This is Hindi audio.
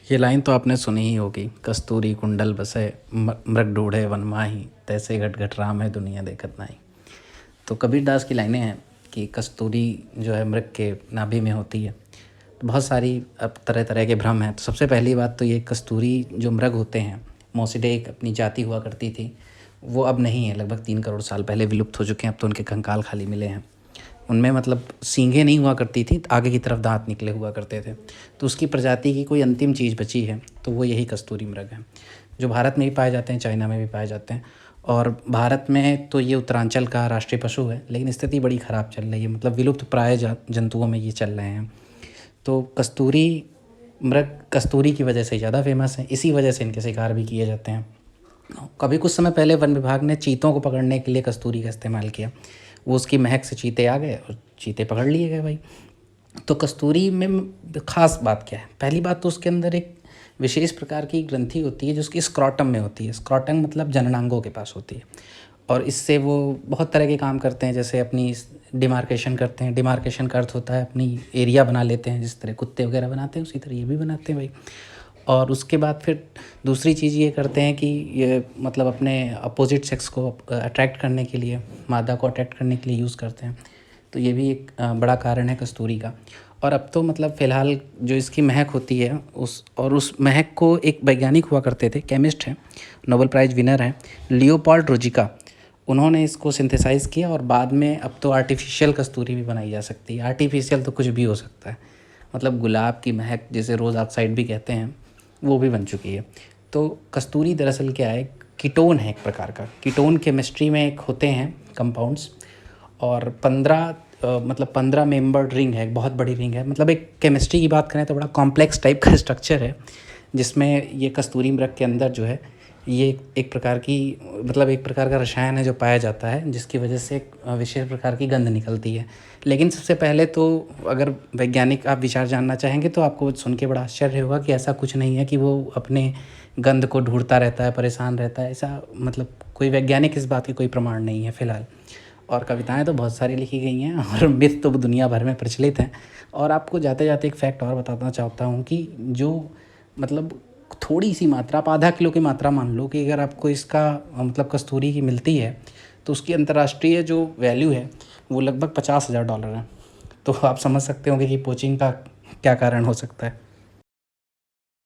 ये लाइन तो आपने सुनी ही होगी, कस्तूरी कुंडल बसे मृग ढूढ़े वन माही, तैसे घट घट राम है दुनिया देखत नाही। तो कबीर दास की लाइनें हैं कि कस्तूरी जो है मृग के नाभि में होती है। तो बहुत सारी अब तरह तरह के भ्रम हैं। तो सबसे पहली बात तो ये, कस्तूरी जो मृग होते हैं, मोसिडे एक अपनी जाति हुआ करती थी, वो अब नहीं है। लगभग 3 करोड़ साल पहले विलुप्त हो चुके हैं। अब तो उनके कंकाल खाली मिले हैं। उनमें मतलब सींगें नहीं हुआ करती थी, आगे की तरफ दांत निकले हुआ करते थे। तो उसकी प्रजाति की कोई अंतिम चीज़ बची है तो वो यही कस्तूरी मृग है, जो भारत में भी पाए जाते हैं, चाइना में भी पाए जाते हैं। और भारत में तो ये उत्तरांचल का राष्ट्रीय पशु है, लेकिन स्थिति बड़ी ख़राब चल रही है। मतलब विलुप्त प्राय जंतुओं में ये चल रहे हैं। तो कस्तूरी मृग कस्तूरी की वजह से ज़्यादा फेमस है, इसी वजह से इनके शिकार भी किए जाते हैं। कभी कुछ समय पहले वन विभाग ने चीतों को पकड़ने के लिए कस्तूरी का इस्तेमाल किया। वो उसकी महक से चीते आ गए और चीते पकड़ लिए गए भाई। तो कस्तूरी में ख़ास बात क्या है? पहली बात तो उसके अंदर एक विशेष प्रकार की ग्रंथि होती है जो उसकी स्क्रॉटम में होती है। स्क्रॉटम मतलब जननांगों के पास होती है, और इससे वो बहुत तरह के काम करते हैं। जैसे अपनी डिमार्केशन करते हैं। डिमार्केशन का अर्थ होता है अपनी एरिया बना लेते हैं, जिस तरह कुत्ते वगैरह बनाते हैं उसी तरह ये भी बनाते हैं भाई। और उसके बाद फिर दूसरी चीज़ ये करते हैं कि ये मतलब अपने अपोजिट सेक्स को अट्रैक्ट करने के लिए, मादा को अट्रैक्ट करने के लिए यूज़ करते हैं। तो ये भी एक बड़ा कारण है कस्तूरी का। और अब तो मतलब फ़िलहाल जो इसकी महक होती है उस महक को एक वैज्ञानिक हुआ करते थे, केमिस्ट हैं, नोबेल प्राइज़ विनर हैं, लियोपोल्ड रोजिका। उन्होंने इसको सिंथेसाइज़ किया और बाद में अब तो आर्टिफिशियल कस्तूरी भी बनाई जा सकती है। आर्टिफिशियल तो कुछ भी हो सकता है, मतलब गुलाब की महक जिसे रोज़ ऑक्साइड भी कहते हैं, वो भी बन चुकी है। तो कस्तूरी दरअसल क्या है, कीटोन है एक प्रकार का। कीटोन केमिस्ट्री में एक होते हैं कंपाउंड्स, और 15 मेंबर्ड रिंग है, एक बहुत बड़ी रिंग है। मतलब एक केमिस्ट्री की बात करें तो बड़ा कॉम्प्लेक्स टाइप का स्ट्रक्चर है, जिसमें ये कस्तूरी मृग के अंदर जो है ये एक प्रकार का रसायन है जो पाया जाता है, जिसकी वजह से एक विशेष प्रकार की गंध निकलती है। लेकिन सबसे पहले तो अगर वैज्ञानिक आप विचार जानना चाहेंगे तो आपको सुन के बड़ा आश्चर्य होगा कि ऐसा कुछ नहीं है कि वो अपने गंध को ढूंढता रहता है, परेशान रहता है। ऐसा मतलब कोई वैज्ञानिक इस बात की कोई प्रमाण नहीं है फ़िलहाल। और कविताएं तो बहुत सारी लिखी गई हैं और मिथ तो दुनिया भर में प्रचलित हैं। और आपको जाते जाते एक फैक्ट और बताना चाहता हूँ कि जो मतलब थोड़ी सी मात्रा, आप आधा किलो की मात्रा मान लो कि अगर आपको इसका मतलब कस्तूरी की मिलती है तो उसकी अंतर्राष्ट्रीय जो वैल्यू है वो लगभग $50,000 है। तो आप समझ सकते होंगे कि पोचिंग का क्या कारण हो सकता है।